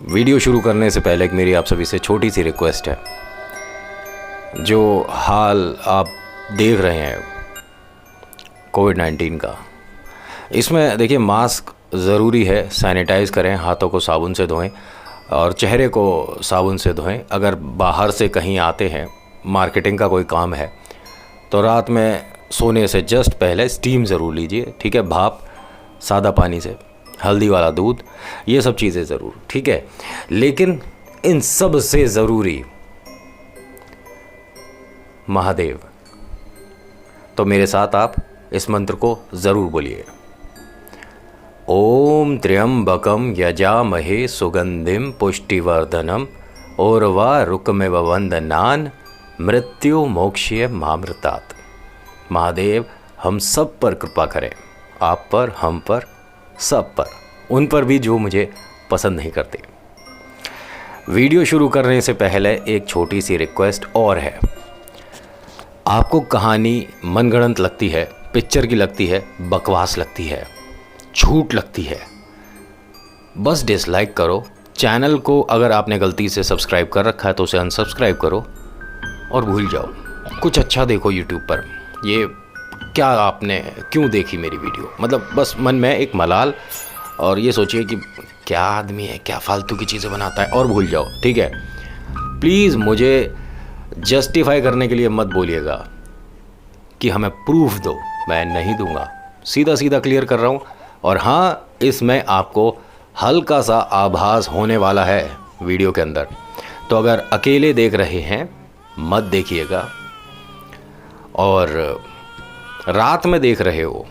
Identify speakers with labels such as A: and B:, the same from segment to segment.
A: Video शुरू करने से पहले एक मेरी आप सभी से छोटी सी रिक्वेस्ट है। जो हाल आप देख रहे हैं कोविड-19 का, इसमें देखिए मास्क ज़रूरी है, सैनिटाइज करें, हाथों को साबुन से धोएं और चेहरे को साबुन से धोएं। अगर बाहर से कहीं आते हैं, मार्केटिंग का कोई काम है, तो रात में सोने से जस्ट पहले स्टीम ज़रूर लीजिए, ठीक है। भाप, सादा पानी से, हल्दी वाला दूध, ये सब चीज़ें ज़रूर, ठीक है। लेकिन इन सब से ज़रूरी महादेव। तो मेरे साथ आप इस मंत्र को ज़रूर बोलिए। ओम त्र्यंबकम यजामहे सुगंधिम पुष्टिवर्धनम उर्वारुकमिव वंदनान मृत्यु मोक्ष्य मामृतात्। महादेव हम सब पर कृपा करें, आप पर, हम पर, सब पर, उन पर भी जो मुझे पसंद नहीं करते। वीडियो शुरू करने से पहले एक छोटी सी रिक्वेस्ट और है। आपको कहानी मनगढ़ंत लगती है, पिक्चर की लगती है, बकवास लगती है, झूठ लगती है, बस डिसलाइक करो। चैनल को अगर आपने गलती से सब्सक्राइब कर रखा है तो उसे अनसब्सक्राइब करो और भूल जाओ। कुछ अच्छा देखो यूट्यूब पर। ये क्या आपने क्यों देखी मेरी वीडियो, मतलब बस मन में एक मलाल, और ये सोचिए कि क्या आदमी है, क्या फालतू की चीज़ें बनाता है, और भूल जाओ, ठीक है। प्लीज़ मुझे जस्टिफाई करने के लिए मत बोलिएगा कि हमें प्रूफ दो, मैं नहीं दूंगा। सीधा सीधा क्लियर कर रहा हूँ। और हाँ, इसमें आपको हल्का सा आभास होने वाला है वीडियो के अंदर, तो अगर अकेले देख रहे हैं मत देखिएगा, और रात में देख रहे हो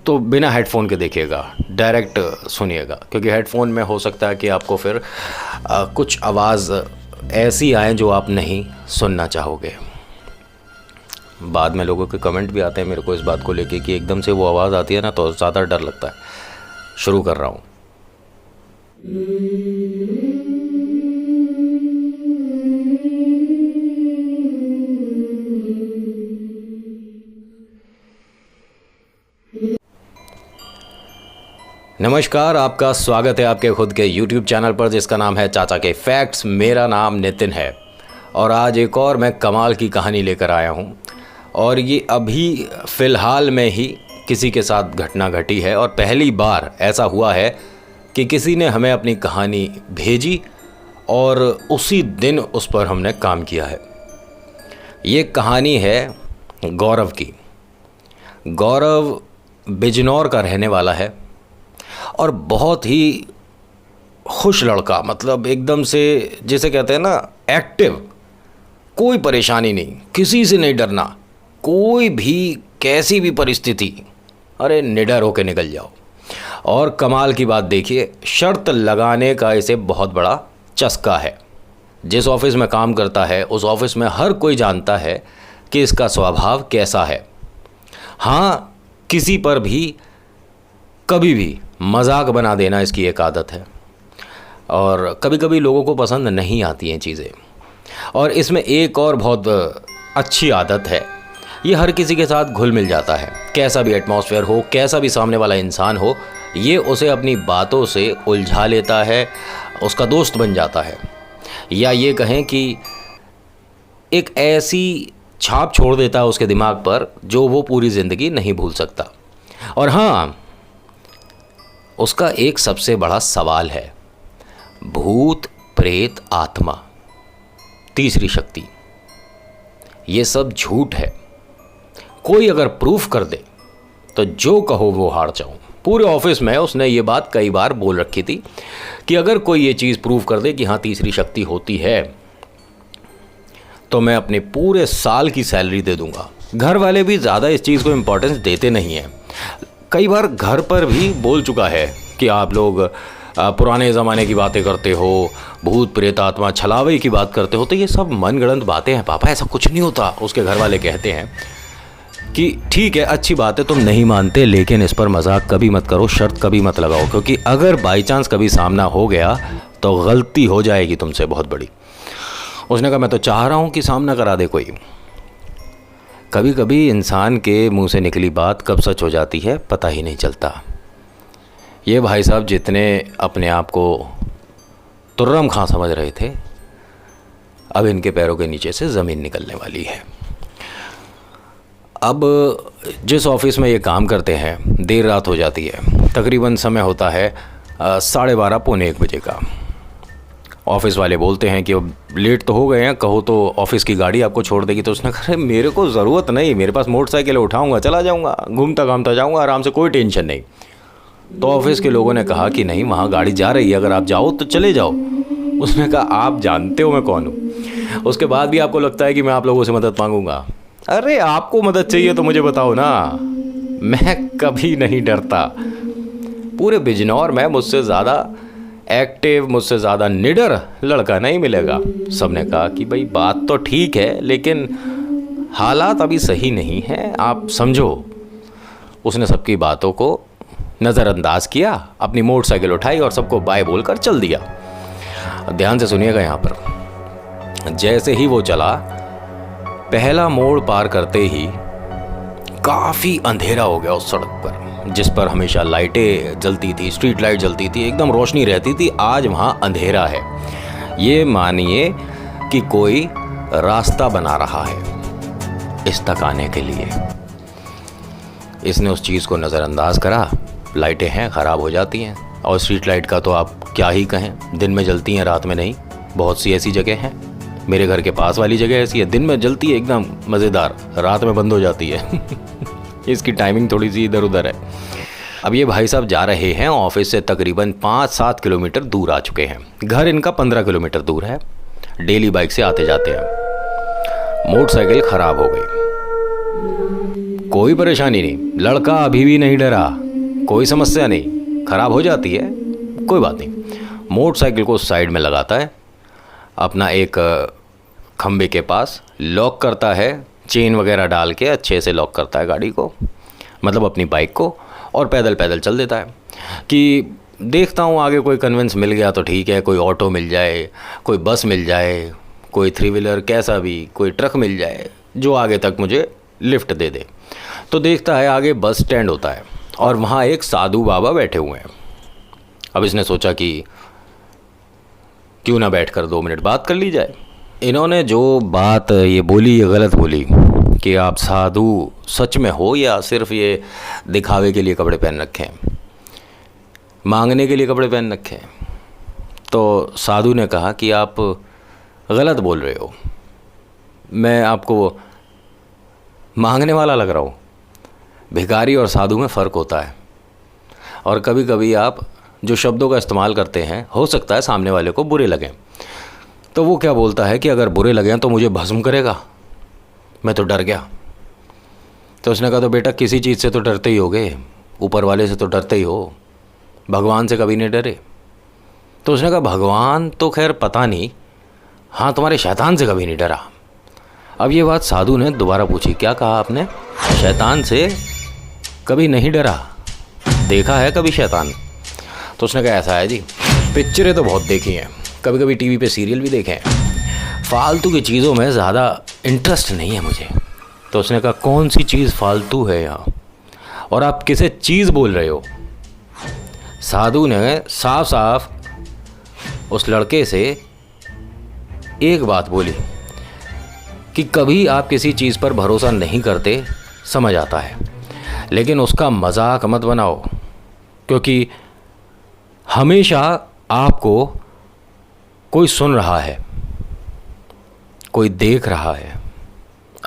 A: तो बिना हेडफोन के देखिएगा, डायरेक्ट सुनिएगा, क्योंकि हेडफोन में हो सकता है कि आपको फिर कुछ आवाज़ ऐसी आए जो आप नहीं सुनना चाहोगे। बाद में लोगों के कमेंट भी आते हैं मेरे को इस बात को लेके कि एकदम से वो आवाज़ आती है ना तो ज़्यादा डर लगता है। शुरू कर रहा हूँ। नमस्कार, आपका स्वागत है आपके खुद के YouTube चैनल पर जिसका नाम है चाचा के फैक्ट्स। मेरा नाम नितिन है और आज एक और मैं कमाल की कहानी लेकर आया हूँ, और ये अभी फ़िलहाल में ही किसी के साथ घटना घटी है, और पहली बार ऐसा हुआ है कि किसी ने हमें अपनी कहानी भेजी और उसी दिन उस पर हमने काम किया है। ये कहानी है गौरव की। गौरव बिजनौर का रहने वाला है और बहुत ही खुश लड़का, मतलब एकदम से जिसे कहते हैं ना एक्टिव, कोई परेशानी नहीं, किसी से नहीं डरना, कोई भी कैसी भी परिस्थिति, अरे निडर होकर निकल जाओ। और कमाल की बात देखिए, शर्त लगाने का इसे बहुत बड़ा चस्का है। जिस ऑफिस में काम करता है उस ऑफिस में हर कोई जानता है कि इसका स्वभाव कैसा है। हाँ, किसी पर भी कभी भी मजाक बना देना इसकी एक आदत है, और कभी कभी लोगों को पसंद नहीं आती हैं चीज़ें। और इसमें एक और बहुत अच्छी आदत है, ये हर किसी के साथ घुल मिल जाता है। कैसा भी एटमॉस्फेयर हो, कैसा भी सामने वाला इंसान हो, ये उसे अपनी बातों से उलझा लेता है, उसका दोस्त बन जाता है, या ये कहें कि एक ऐसी छाप छोड़ देता है उसके दिमाग पर जो वो पूरी ज़िंदगी नहीं भूल सकता। और हाँ, उसका एक सबसे बड़ा सवाल है, भूत प्रेत आत्मा, तीसरी शक्ति, ये सब झूठ है। कोई अगर प्रूफ कर दे तो जो कहो वो हार जाऊं। पूरे ऑफिस में उसने ये बात कई बार बोल रखी थी कि अगर कोई ये चीज़ प्रूफ कर दे कि हाँ तीसरी शक्ति होती है तो मैं अपने पूरे साल की सैलरी दे दूंगा। घर वाले भी ज़्यादा इस चीज़ को इम्पोर्टेंस देते नहीं हैं। कई बार घर पर भी बोल चुका है कि आप लोग पुराने ज़माने की बातें करते हो, भूत प्रेत आत्मा छलावे की बात करते हो, तो ये सब मनगढ़ंत बातें हैं पापा, ऐसा कुछ नहीं होता। उसके घर वाले कहते हैं कि ठीक है, अच्छी बात है, तुम नहीं मानते, लेकिन इस पर मजाक कभी मत करो, शर्त कभी मत लगाओ, क्योंकि अगर बाई चांस कभी सामना हो गया तो गलती हो जाएगी तुमसे बहुत बड़ी। उसने कहा मैं तो चाह रहा हूँ कि सामना करा दे कोई। कभी कभी इंसान के मुंह से निकली बात कब सच हो जाती है पता ही नहीं चलता। ये भाई साहब जितने अपने आप को तुर्रम खां समझ रहे थे, अब इनके पैरों के नीचे से ज़मीन निकलने वाली है। अब जिस ऑफिस में ये काम करते हैं, देर रात हो जाती है, तकरीबन समय होता है 12:30 पौने 1 बजे का। ऑफिस वाले बोलते हैं कि अब लेट तो हो गए हैं, कहो तो ऑफिस की गाड़ी आपको छोड़ देगी। तो उसने कहा मेरे को ज़रूरत नहीं, मेरे पास मोटरसाइकिल उठाऊंगा, चला जाऊंगा, घूमता घामता जाऊंगा आराम से, कोई टेंशन नहीं। तो ऑफिस के लोगों ने कहा कि नहीं, वहाँ गाड़ी जा रही है, अगर आप जाओ तो चले जाओ। उसने कहा आप जानते हो मैं कौन हूँ, उसके बाद भी आपको लगता है कि मैं आप लोगों से मदद मांगूंगा। अरे आपको मदद चाहिए तो मुझे बताओ ना, मैं कभी नहीं डरता। पूरे बिजनौर में मुझसे ज़्यादा एक्टिव, मुझसे ज़्यादा निडर लड़का नहीं मिलेगा। सबने कहा कि भाई बात तो ठीक है, लेकिन हालात अभी सही नहीं हैं, आप समझो। उसने सबकी बातों को नज़रअंदाज किया, अपनी मोटरसाइकिल उठाई और सबको बाय बोलकर चल दिया। ध्यान से सुनिएगा यहाँ पर। जैसे ही वो चला, पहला मोड़ पार करते ही काफ़ी अंधेरा हो गया उस सड़क पर, जिस पर हमेशा लाइटें जलती थी, स्ट्रीट लाइट जलती थी, एकदम रोशनी रहती थी। आज वहाँ अंधेरा है। ये मानिए कि कोई रास्ता बना रहा है इस तक आने के लिए। इसने उस चीज़ को नज़रअंदाज करा। लाइटें हैं, ख़राब हो जाती हैं, और स्ट्रीट लाइट का तो आप क्या ही कहें, दिन में जलती हैं, रात में नहीं। बहुत सी ऐसी जगह हैं, मेरे घर के पास वाली जगह ऐसी है, दिन में जलती है एकदम मज़ेदार, रात में बंद हो जाती है। इसकी टाइमिंग थोड़ी सी इधर उधर है। अब ये भाई साहब जा रहे हैं ऑफिस से तकरीबन 5-7 किलोमीटर दूर आ चुके हैं। घर इनका 15 किलोमीटर दूर है। डेली बाइक से आते जाते हैं। मोटरसाइकिल ख़राब हो गई, कोई परेशानी नहीं, लड़का अभी भी नहीं डरा, कोई समस्या नहीं, ख़राब हो जाती है, कोई बात नहीं। मोटरसाइकिल को साइड में लगाता है, अपना एक खंबे के पास लॉक करता है, चेन वगैरह डाल के अच्छे से लॉक करता है गाड़ी को, मतलब अपनी बाइक को, और पैदल पैदल चल देता है कि देखता हूँ आगे कोई कन्वेंस मिल गया तो ठीक है, कोई ऑटो मिल जाए, कोई बस मिल जाए, कोई 3 व्हीलर कैसा भी, कोई ट्रक मिल जाए जो आगे तक मुझे लिफ्ट दे दे। तो देखता है आगे बस स्टैंड होता है और वहाँ एक साधु बाबा बैठे हुए हैं। अब इसने सोचा कि क्यों ना बैठकर 2 मिनट बात कर ली जाए। इन्होंने जो बात ये बोली, ये गलत बोली कि आप साधु सच में हो या सिर्फ ये दिखावे के लिए कपड़े पहन रखे हैं, मांगने के लिए कपड़े पहन रखे हैं। तो साधु ने कहा कि आप गलत बोल रहे हो, मैं आपको मांगने वाला लग रहा हूँ। भिखारी और साधु में फ़र्क होता है, और कभी कभी आप जो शब्दों का इस्तेमाल करते हैं हो सकता है सामने वाले को बुरे लगें। तो वो क्या बोलता है कि अगर बुरे लगें तो मुझे भस्म करेगा, मैं तो डर गया। तो उसने कहा तो बेटा किसी चीज़ से तो डरते ही होगे, ऊपर वाले से तो डरते ही हो, भगवान से कभी नहीं डरे। तो उसने कहा भगवान तो खैर पता नहीं, हाँ तुम्हारे शैतान से कभी नहीं डरा। अब ये बात साधु ने दोबारा पूछी, क्या कहा आपने? शैतान से कभी नहीं डरा, देखा है कभी शैतान? तो उसने कहा ऐसा है जी, पिक्चरें तो बहुत देखी हैं, कभी कभी टीवी पे सीरियल भी देखे हैं, फालतू की चीज़ों में ज़्यादा इंटरेस्ट नहीं है मुझे। तो उसने कहा कौन सी चीज़ फालतू है यहाँ, और आप किसे चीज़ बोल रहे हो? साधु ने साफ साफ उस लड़के से एक बात बोली कि कभी आप किसी चीज़ पर भरोसा नहीं करते, समझ आता है, लेकिन उसका मजाक मत बनाओ, क्योंकि हमेशा आपको कोई सुन रहा है, कोई देख रहा है।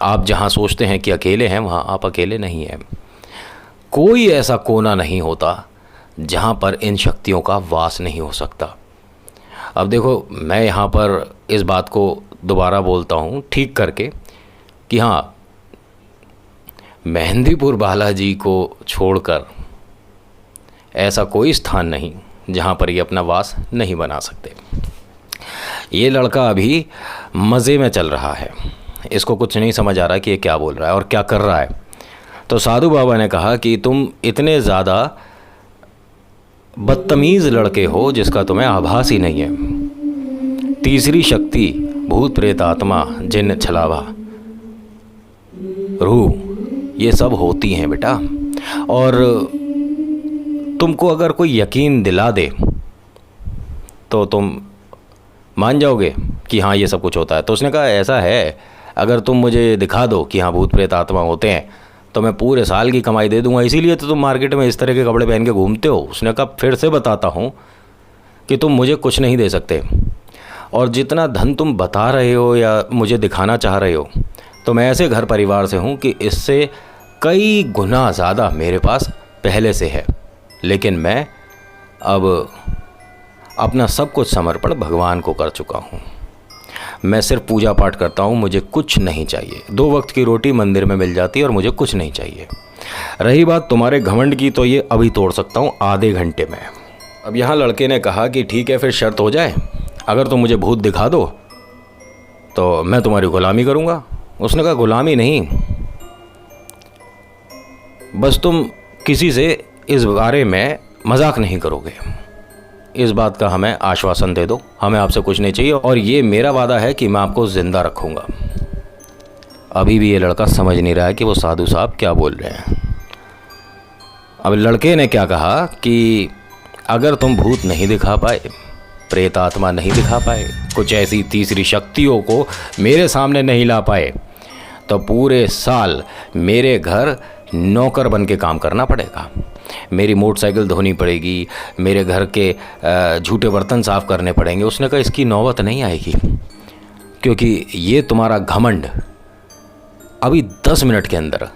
A: आप जहाँ सोचते हैं कि अकेले हैं, वहाँ आप अकेले नहीं हैं। कोई ऐसा कोना नहीं होता जहाँ पर इन शक्तियों का वास नहीं हो सकता। अब देखो, मैं यहाँ पर इस बात को दोबारा बोलता हूँ ठीक करके कि हाँ, मेहंदीपुर बालाजी को छोड़कर ऐसा कोई स्थान नहीं जहाँ पर ये अपना वास नहीं बना सकते। ये लड़का अभी मज़े में चल रहा है, इसको कुछ नहीं समझ आ रहा कि ये क्या बोल रहा है और क्या कर रहा है। तो साधु बाबा ने कहा कि तुम इतने ज़्यादा बदतमीज़ लड़के हो जिसका तुम्हें आभास ही नहीं है। तीसरी शक्ति भूत प्रेत आत्मा जिन्न छलावा रूह, ये सब होती हैं बेटा, और तुमको अगर कोई यकीन दिला दे तो तुम मान जाओगे कि हाँ ये सब कुछ होता है। तो उसने कहा ऐसा है, अगर तुम मुझे दिखा दो कि हाँ भूत प्रेत आत्मा होते हैं तो मैं पूरे साल की कमाई दे दूंगा, इसीलिए तो तुम मार्केट में इस तरह के कपड़े पहन के घूमते हो। उसने कहा फिर से बताता हूँ कि तुम मुझे कुछ नहीं दे सकते, और जितना धन तुम बता रहे हो या मुझे दिखाना चाह रहे हो, तो मैं ऐसे घर परिवार से हूँ कि इससे कई गुना ज़्यादा मेरे पास पहले से है, लेकिन मैं अब अपना सब कुछ समर्पण भगवान को कर चुका हूँ। मैं सिर्फ पूजा पाठ करता हूँ, मुझे कुछ नहीं चाहिए। 2 वक्त की रोटी मंदिर में मिल जाती है और मुझे कुछ नहीं चाहिए। रही बात तुम्हारे घमंड की, तो ये अभी तोड़ सकता हूँ आधे घंटे में। अब यहाँ लड़के ने कहा कि ठीक है, फिर शर्त हो जाए, अगर तुम मुझे भूत दिखा दो तो मैं तुम्हारी गुलामी करूँगा। उसने कहा गुलामी नहीं, बस तुम किसी से इस बारे में मजाक नहीं करोगे, इस बात का हमें आश्वासन दे दो। हमें आपसे कुछ नहीं चाहिए और ये मेरा वादा है कि मैं आपको ज़िंदा रखूँगा। अभी भी ये लड़का समझ नहीं रहा है कि वो साधु साहब क्या बोल रहे हैं। अब लड़के ने क्या कहा कि अगर तुम भूत नहीं दिखा पाए, प्रेत आत्मा नहीं दिखा पाए, कुछ ऐसी तीसरी शक्तियों को मेरे सामने नहीं ला पाए, तो पूरे साल मेरे घर नौकर बन के काम करना पड़ेगा। मेरी मोटरसाइकिल धोनी पड़ेगी, मेरे घर के झूठे बर्तन साफ़ करने पड़ेंगे। उसने कहा इसकी नौबत नहीं आएगी, क्योंकि ये तुम्हारा घमंड अभी 10 मिनट के अंदर।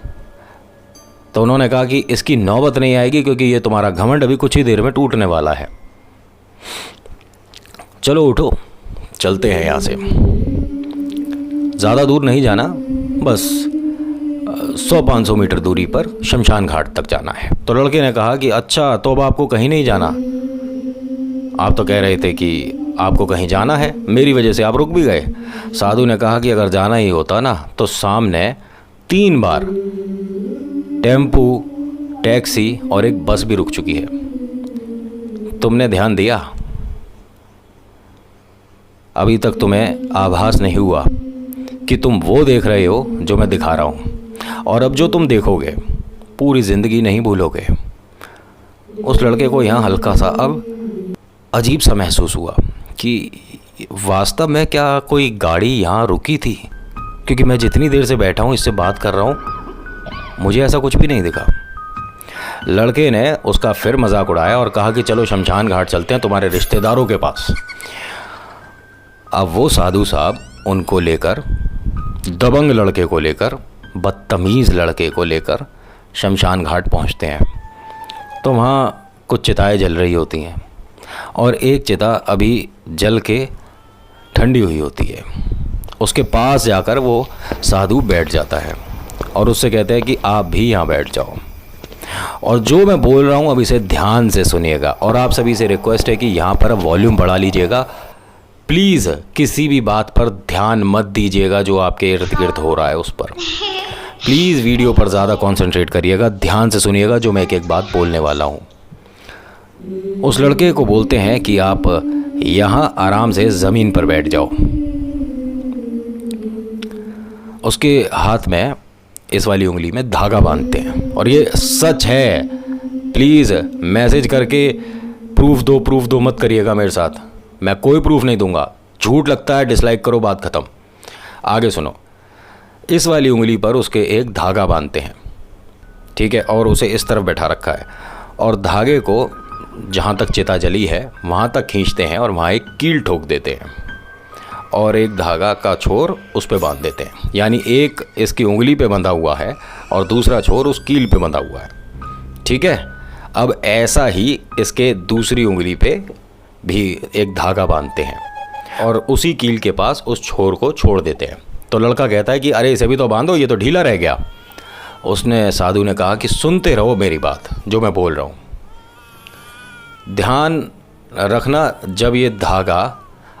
A: तो उन्होंने कहा कि इसकी नौबत नहीं आएगी क्योंकि ये तुम्हारा घमंड अभी कुछ ही देर में टूटने वाला है। चलो उठो, चलते हैं यहाँ से। ज़्यादा दूर नहीं जाना, बस 100-500 मीटर दूरी पर शमशान घाट तक जाना है। तो लड़के ने कहा कि अच्छा, तो अब आपको कहीं नहीं जाना? आप तो कह रहे थे कि आपको कहीं जाना है, मेरी वजह से आप रुक भी गए। साधु ने कहा कि अगर जाना ही होता ना तो सामने 3 बार टेम्पू, टैक्सी और एक बस भी रुक चुकी है। तुमने ध्यान दिया? अभी तक तुम्हें आभास नहीं हुआ कि तुम वो देख रहे हो जो मैं दिखा रहा हूँ, और अब जो तुम देखोगे पूरी ज़िंदगी नहीं भूलोगे। उस लड़के को यहाँ हल्का सा अब अजीब सा महसूस हुआ कि वास्तव में क्या कोई गाड़ी यहाँ रुकी थी, क्योंकि मैं जितनी देर से बैठा हूँ, इससे बात कर रहा हूँ, मुझे ऐसा कुछ भी नहीं दिखा। लड़के ने उसका फिर मजाक उड़ाया और कहा कि चलो शमशान घाट चलते हैं तुम्हारे रिश्तेदारों के पास। अब वो साधु साहब उनको लेकर, दबंग लड़के को लेकर, बदतमीज़ लड़के को लेकर शमशान घाट पहुंचते हैं। तो वहाँ कुछ चिताएं जल रही होती हैं और एक चिता अभी जल के ठंडी हुई होती है। उसके पास जाकर वो साधु बैठ जाता है और उससे कहते हैं कि आप भी यहाँ बैठ जाओ, और जो मैं बोल रहा हूँ अब इसे ध्यान से सुनिएगा। और आप सभी से रिक्वेस्ट है कि यहाँ पर वॉल्यूम बढ़ा लीजिएगा, प्लीज़ किसी भी बात पर ध्यान मत दीजिएगा जो आपके इर्द गिर्द हो रहा है उस पर। प्लीज़ वीडियो पर ज़्यादा कंसंट्रेट करिएगा, ध्यान से सुनिएगा जो मैं एक बात बोलने वाला हूँ। उस लड़के को बोलते हैं कि आप यहाँ आराम से ज़मीन पर बैठ जाओ। उसके हाथ में इस वाली उंगली में धागा बांधते हैं, और ये सच है, प्लीज़ मैसेज करके प्रूफ दो मत करिएगा मेरे साथ, मैं कोई प्रूफ नहीं दूंगा। झूठ लगता है डिसलाइक करो, बात ख़त्म। आगे सुनो। इस वाली उंगली पर उसके एक धागा बांधते हैं, ठीक है, और उसे इस तरफ बैठा रखा है, और धागे को जहाँ तक चिता जली है वहाँ तक खींचते हैं और वहाँ एक कील ठोक देते हैं और एक धागा का छोर उस पे बांध देते हैं। यानी एक इसकी उंगली पे बंधा हुआ है और दूसरा छोर उस कील पे बंधा हुआ है, ठीक है। अब ऐसा ही इसके दूसरी उंगली पे भी एक धागा बांधते हैं और उसी कील के पास उस छोर को छोड़ देते हैं। तो लड़का कहता है कि अरे इसे भी तो बांधो, ये तो ढीला रह गया। उसने साधु ने कहा कि सुनते रहो मेरी बात जो मैं बोल रहा हूँ, ध्यान रखना, जब ये धागा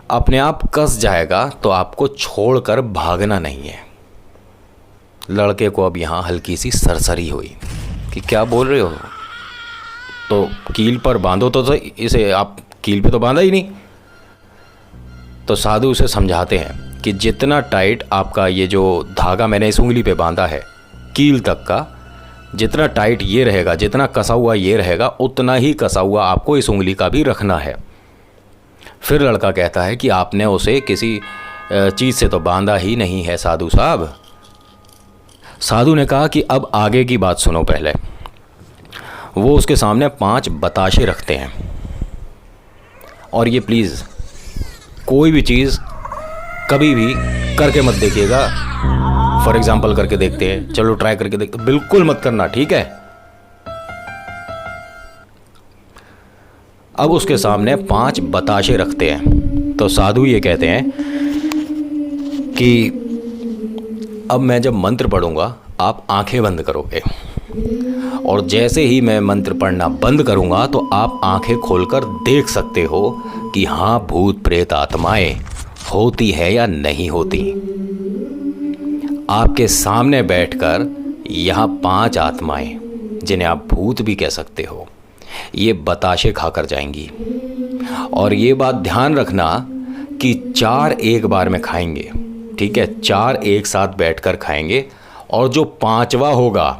A: अपने आप कस जाएगा तो आपको छोड़कर भागना नहीं है। लड़के को अब यहाँ हल्की सी सरसरी हुई कि क्या बोल रहे हो, तो कील पर बांधो तो सही, इसे आप कील पे तो बांधा ही नहीं। तो साधु उसे समझाते हैं कि जितना टाइट आपका ये जो धागा मैंने इस उंगली पे बांधा है कील तक का, जितना टाइट ये रहेगा, जितना कसा हुआ ये रहेगा, उतना ही कसा हुआ आपको इस उंगली का भी रखना है। फिर लड़का कहता है कि आपने उसे किसी चीज़ से तो बांधा ही नहीं है साधु साहब। साधु ने कहा कि अब आगे की बात सुनो पहले। वो उसके सामने 5 बताशे रखते हैं, और ये प्लीज़ कोई भी चीज़ कभी भी करके मत देखिएगा। फॉर एग्जाम्पल करके देखते हैं, चलो ट्राई करके देखते, बिल्कुल मत करना, ठीक है। अब उसके सामने 5 बताशे रखते हैं। तो साधु ये कहते हैं कि अब मैं जब मंत्र पढ़ूंगा आप आंखें बंद करोगे, और जैसे ही मैं मंत्र पढ़ना बंद करूंगा तो आप आंखें खोलकर देख सकते हो कि हाँ, भूत प्रेत आत्माएं होती है या नहीं होती। आपके सामने बैठकर यहाँ 5 आत्माएं, जिन्हें आप भूत भी कह सकते हो, ये बताशे खाकर जाएंगी। और ये बात ध्यान रखना कि 4 एक बार में खाएंगे, ठीक है। 4 एक साथ बैठकर खाएंगे, और जो 5वां होगा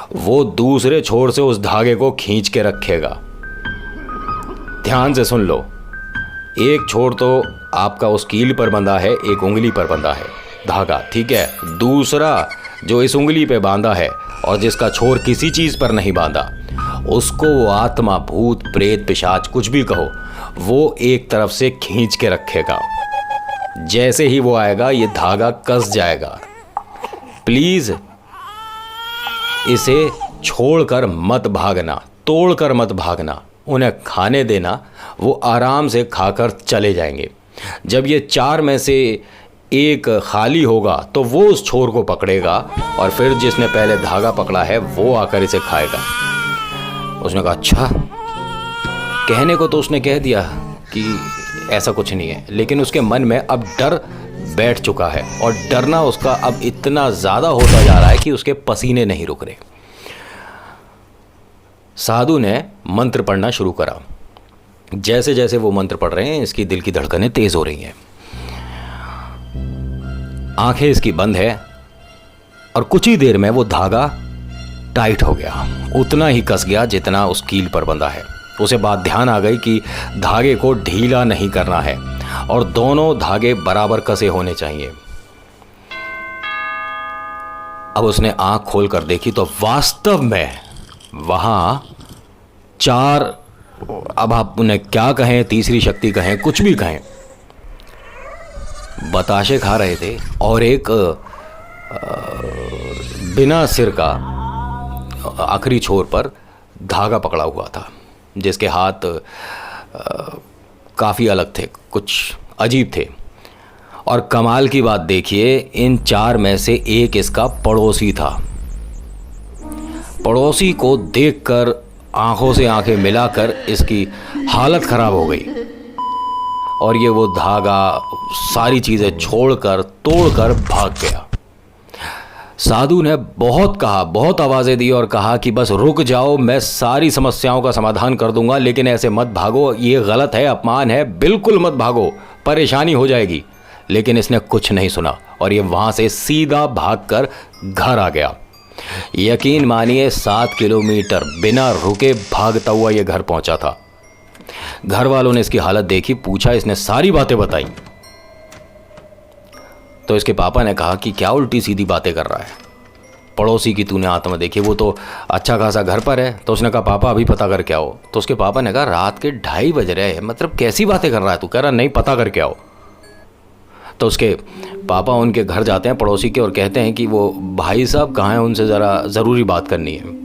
A: वो दूसरे छोर से उस धागे को खींच के रखेगा। ध्यान से सुन लो, एक छोर तो आपका उस कील पर बंधा है, एक उंगली पर बंधा है धागा, ठीक है। दूसरा जो इस उंगली पे बांधा है और जिसका छोर किसी चीज़ पर नहीं बांधा, उसको वो आत्मा, भूत प्रेत पिशाच कुछ भी कहो, वो एक तरफ से खींच के रखेगा। जैसे ही वो आएगा ये धागा कस जाएगा। प्लीज़ इसे छोड़कर मत भागना, तोड़कर मत भागना, उन्हें खाने देना, वो आराम से खाकर चले जाएंगे। जब ये 4 में से एक खाली होगा तो वो उस छोर को पकड़ेगा, और फिर जिसने पहले धागा पकड़ा है वो आकर इसे खाएगा। उसने कहा अच्छा। कहने को तो उसने कह दिया कि ऐसा कुछ नहीं है, लेकिन उसके मन में अब डर बैठ चुका है, और डरना उसका अब इतना ज़्यादा होता जा रहा है कि उसके पसीने नहीं रुक रहे। साधु ने मंत्र पढ़ना शुरू करा। जैसे जैसे वो मंत्र पढ़ रहे हैं, इसकी दिल की धड़कनें तेज हो रही हैं, आंखें इसकी बंद है, और कुछ ही देर में वो धागा टाइट हो गया, उतना ही कस गया जितना उस कील पर बंधा है। उसे बात ध्यान आ गई कि धागे को ढीला नहीं करना है, और दोनों धागे बराबर कसे होने चाहिए। अब उसने आंख खोलकर देखी तो वास्तव में वहां 4, अब आप उन्हें क्या कहें, तीसरी शक्ति कहें, कुछ भी कहें, बताशे खा रहे थे, और एक बिना सिर का आखिरी छोर पर धागा पकड़ा हुआ था, जिसके हाथ काफ़ी अलग थे, कुछ अजीब थे। और कमाल की बात देखिए, इन 4 में से एक इसका पड़ोसी था। पड़ोसी को देखकर आंखों से आंखें मिलाकर इसकी हालत ख़राब हो गई, और ये वो धागा सारी चीज़ें छोड़कर तोड़कर भाग गया। साधु ने बहुत कहा, बहुत आवाज़ें दी और कहा कि बस रुक जाओ, मैं सारी समस्याओं का समाधान कर दूंगा, लेकिन ऐसे मत भागो, ये गलत है, अपमान है, बिल्कुल मत भागो, परेशानी हो जाएगी। लेकिन इसने कुछ नहीं सुना, और ये वहाँ से सीधा भागकर घर आ गया। यकीन मानिए 7 किलोमीटर बिना रुके भागता हुआ ये घर पहुँचा था। घर वालों ने इसकी हालत देखी, पूछा, इसने सारी बातें बताई। तो इसके पापा ने कहा कि क्या उल्टी सीधी बातें कर रहा है, पड़ोसी की तूने आत्मा देखी, वो तो अच्छा खासा घर पर है। तो उसने कहा पापा अभी पता करके आओ। तो उसके पापा ने कहा रात के 2:30 बज रहे हैं, मतलब कैसी बातें कर रहा है तू? कह रहा नहीं, पता करके आओ। तो उसके पापा उनके घर जाते हैं पड़ोसी के, और कहते हैं कि वो भाई साहब कहाँ हैं, उनसे ज़रा ज़रूरी बात करनी है।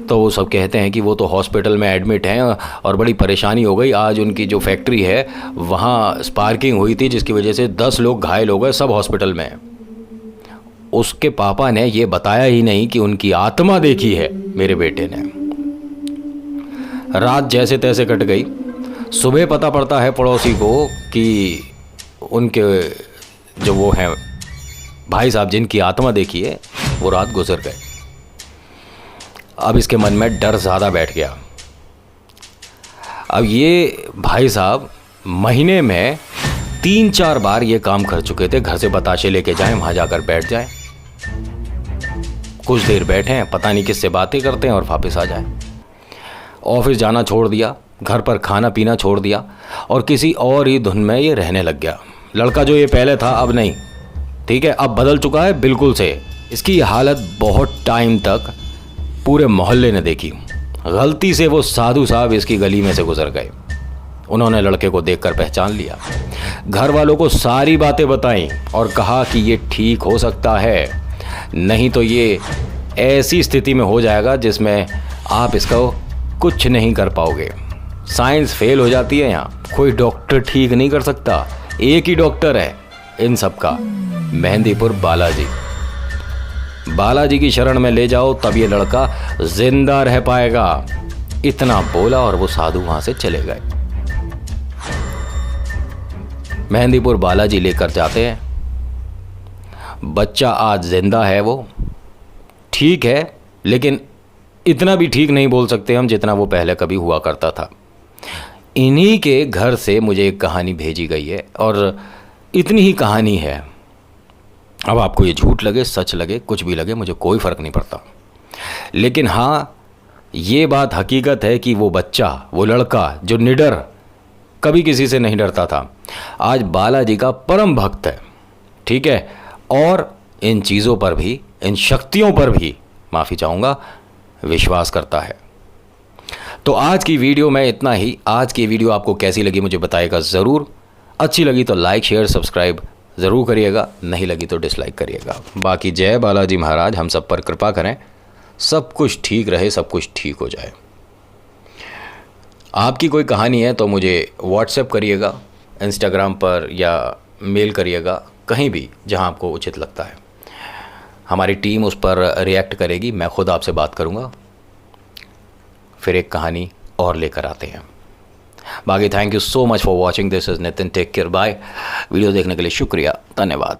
A: तो वो सब कहते हैं कि वो तो हॉस्पिटल में एडमिट हैं, और बड़ी परेशानी हो गई, आज उनकी जो फैक्ट्री है वहाँ स्पार्किंग हुई थी, जिसकी वजह से 10 लोग घायल हो गए, सब हॉस्पिटल में हैं। उसके पापा ने ये बताया ही नहीं कि उनकी आत्मा देखी है मेरे बेटे ने। रात जैसे तैसे कट गई। सुबह पता पड़ता है पड़ोसी को कि उनके जो वो हैं भाई साहब जिनकी आत्मा देखी है वो रात गुजर गए। अब इसके मन में डर ज़्यादा बैठ गया। अब ये भाई साहब महीने में 3-4 बार ये काम कर चुके थे, घर से बताशे लेके जाएं, वहाँ जाकर बैठ जाएं, कुछ देर बैठे हैं, पता नहीं किससे बातें करते हैं और वापस आ जाए। ऑफिस जाना छोड़ दिया, घर पर खाना पीना छोड़ दिया और किसी और ही धुन में ये रहने लग गया। लड़का जो ये पहले था अब नहीं, ठीक है, अब बदल चुका है बिल्कुल से। इसकी हालत बहुत टाइम तक पूरे मोहल्ले ने देखी। गलती से वो साधु साहब इसकी गली में से गुजर गए। उन्होंने लड़के को देखकर पहचान लिया, घर वालों को सारी बातें बताईं और कहा कि ये ठीक हो सकता है, नहीं तो ये ऐसी स्थिति में हो जाएगा जिसमें आप इसका कुछ नहीं कर पाओगे। साइंस फेल हो जाती है यहाँ, कोई डॉक्टर ठीक नहीं कर सकता। एक ही डॉक्टर है इन सब का, मेहंदीपुर बालाजी। बालाजी की शरण में ले जाओ तब ये लड़का जिंदा रह पाएगा। इतना बोला और वो साधु वहां से चले गए। मेहंदीपुर बालाजी लेकर जाते हैं। बच्चा आज जिंदा है, वो ठीक है, लेकिन इतना भी ठीक नहीं बोल सकते हम जितना वो पहले कभी हुआ करता था। इन्हीं के घर से मुझे एक कहानी भेजी गई है और इतनी ही कहानी है। अब आपको ये झूठ लगे सच लगे कुछ भी लगे, मुझे कोई फ़र्क नहीं पड़ता, लेकिन हाँ ये बात हकीकत है कि वो बच्चा, वो लड़का जो निडर, कभी किसी से नहीं डरता था, आज बालाजी का परम भक्त है, ठीक है, और इन चीज़ों पर भी, इन शक्तियों पर भी, माफ़ी चाहूँगा, विश्वास करता है। तो आज की वीडियो में इतना ही। आज की वीडियो आपको कैसी लगी मुझे बताइएगा ज़रूर। अच्छी लगी तो लाइक शेयर सब्सक्राइब ज़रूर करिएगा, नहीं लगी तो डिसलाइक करिएगा। बाकी जय बालाजी महाराज हम सब पर कृपा करें, सब कुछ ठीक रहे, सब कुछ ठीक हो जाए। आपकी कोई कहानी है तो मुझे व्हाट्सएप करिएगा, इंस्टाग्राम पर या मेल करिएगा, कहीं भी जहां आपको उचित लगता है। हमारी टीम उस पर रिएक्ट करेगी, मैं खुद आपसे बात करूंगा, फिर एक कहानी और लेकर आते हैं। बाकी thank you so much for watching, this is Nitin, take care, bye. Video देखने के लिए शुक्रिया, धन्यवाद।